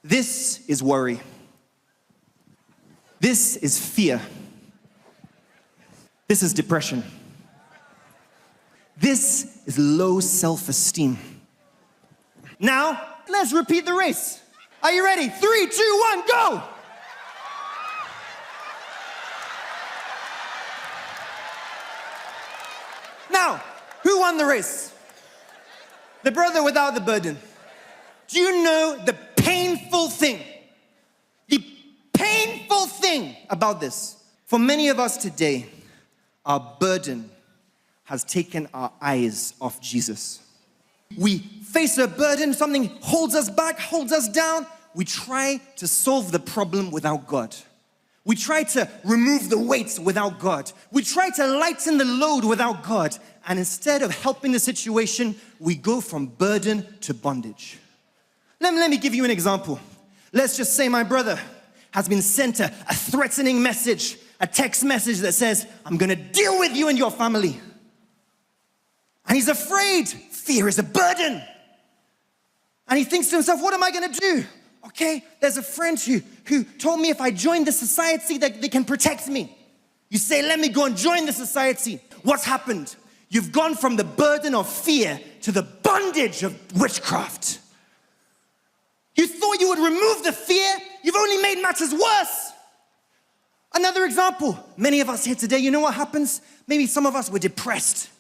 This is worry. This is fear. This is depression. This is low self-esteem. Now, let's repeat the race. Are you ready? 3, 2, 1, go! Now, who won the race? The brother without the burden. Do you know the painful thing? The painful thing about this. For many of us today, our burden has taken our eyes off Jesus. We face a burden, something holds us back, holds us down. We try to solve the problem without God. We try to remove the weights without God. We try to lighten the load without God. And instead of helping the situation, we go from burden to bondage. Let me give you an example. Let's just say my brother has been sent a threatening message, a text message that says, I'm gonna deal with you and your family. And he's afraid. Fear is a burden. And he thinks to himself, what am I gonna do? Okay, there's a friend who told me if I join the society that they can protect me. You say, let me go and join the society. What's happened? You've gone from the burden of fear to the bondage of witchcraft. You thought you would remove the fear, you've only made matters worse. Another example, many of us here today, you know what happens? Maybe some of us were depressed.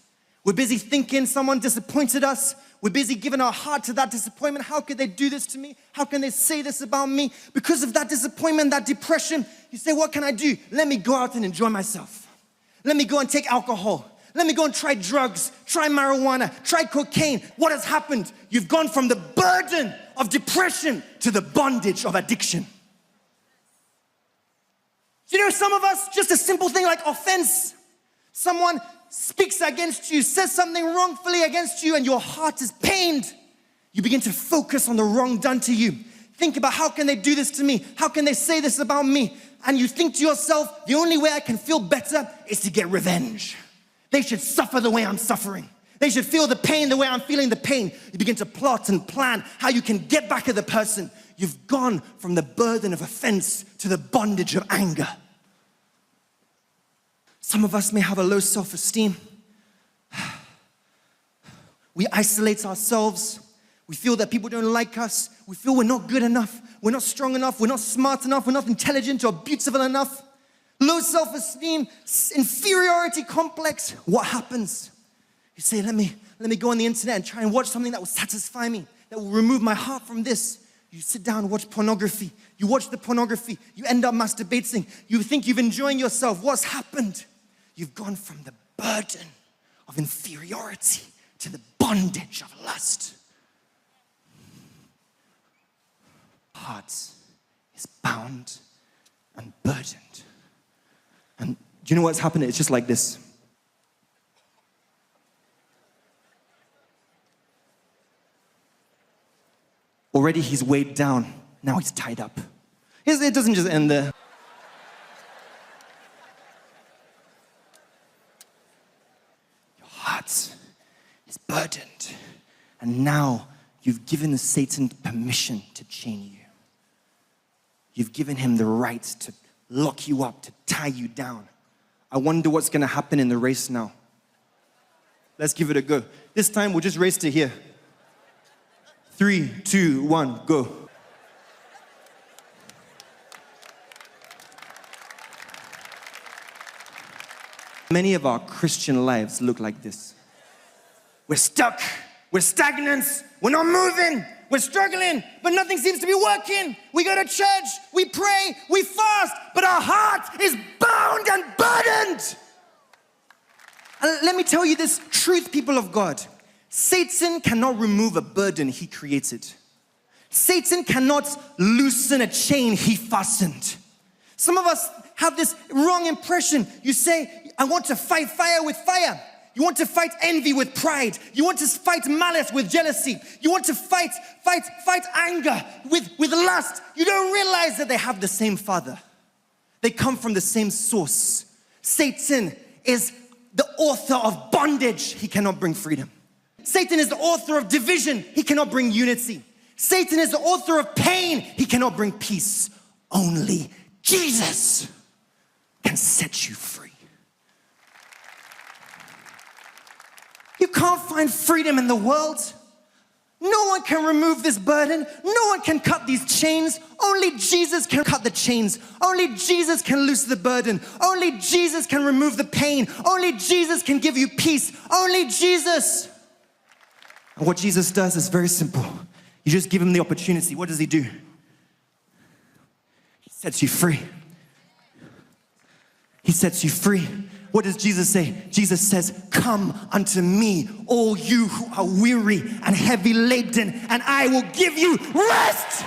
We're busy thinking someone disappointed us. We're busy giving our heart to that disappointment. How could they do this to me? How can they say this about me? Because of that disappointment, that depression, you say, what can I do? Let me go out and enjoy myself. Let me go and take alcohol. Let me go and try drugs, try marijuana, try cocaine. What has happened? You've gone from the burden of depression to the bondage of addiction. You know, some of us, just a simple thing like offense. Someone speaks against you, says something wrongfully against you, and your heart is pained. You begin to focus on the wrong done to you. Think about, how can they do this to me? How can they say this about me? And you think to yourself, the only way I can feel better is to get revenge. They should suffer the way I'm suffering. They should feel the pain the way I'm feeling the pain. You begin to plot and plan how you can get back at the person. You've gone from the burden of offense to the bondage of anger. Some of us may have a low self-esteem. We isolate ourselves. We feel that people don't like us. We feel we're not good enough. We're not strong enough. We're not smart enough. We're not intelligent or beautiful enough. Low self-esteem, inferiority complex. What happens? You say, let me go on the internet and try and watch something that will satisfy me, that will remove my heart from this. You sit down and watch pornography. You watch the pornography. You end up masturbating. You think you're enjoying yourself. What's happened? You've gone from the burden of inferiority to the bondage of lust. Heart is bound and burdened. And do you know what's happening? It's just like this. Already he's weighed down. Now he's tied up. It doesn't just end there. Your heart is burdened. And now you've given Satan permission to chain you. You've given him the right to lock you up, to tie you down. I wonder what's going to happen in the race now. Let's give it a go. This time we'll just race to here. 3, 2, 1, go. Many of our Christian lives look like this. We're stuck. We're stagnant. We're not moving. We're struggling, but nothing seems to be working. We go to church, we pray, we fast, but our heart is bound and burdened. And let me tell you this truth, people of God. Satan cannot remove a burden he created. Satan cannot loosen a chain he fastened. Some of us have this wrong impression. You say, I want to fight fire with fire. You want to fight envy with pride. You want to fight malice with jealousy. You want to fight anger with lust. You don't realize that they have the same father. They come from the same source. Satan is the author of bondage. He cannot bring freedom. Satan is the author of division. He cannot bring unity. Satan is the author of pain. He cannot bring peace. Only Jesus can set you free. You can't find freedom in the world. No one can remove this burden. No one can cut these chains. Only Jesus can cut the chains. Only Jesus can loose the burden. Only Jesus can remove the pain. Only Jesus can give you peace. Only Jesus. And what Jesus does is very simple. You just give him the opportunity. What does he do? He sets you free. He sets you free. What does Jesus say? Jesus says, come unto me, all you who are weary and heavy laden, and I will give you rest.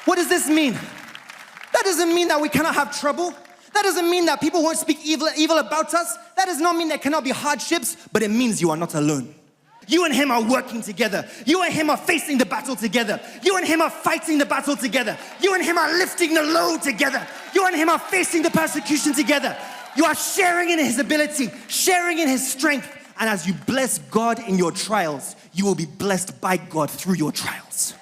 What does this mean? That doesn't mean that we cannot have trouble. That doesn't mean that people won't speak evil about us. That does not mean there cannot be hardships, but it means you are not alone. You and him are working together. You and him are facing the battle together. You and him are fighting the battle together. You and him are lifting the load together. You and him are facing the persecution together. You are sharing in his ability, sharing in his strength. And as you bless God in your trials, you will be blessed by God through your trials.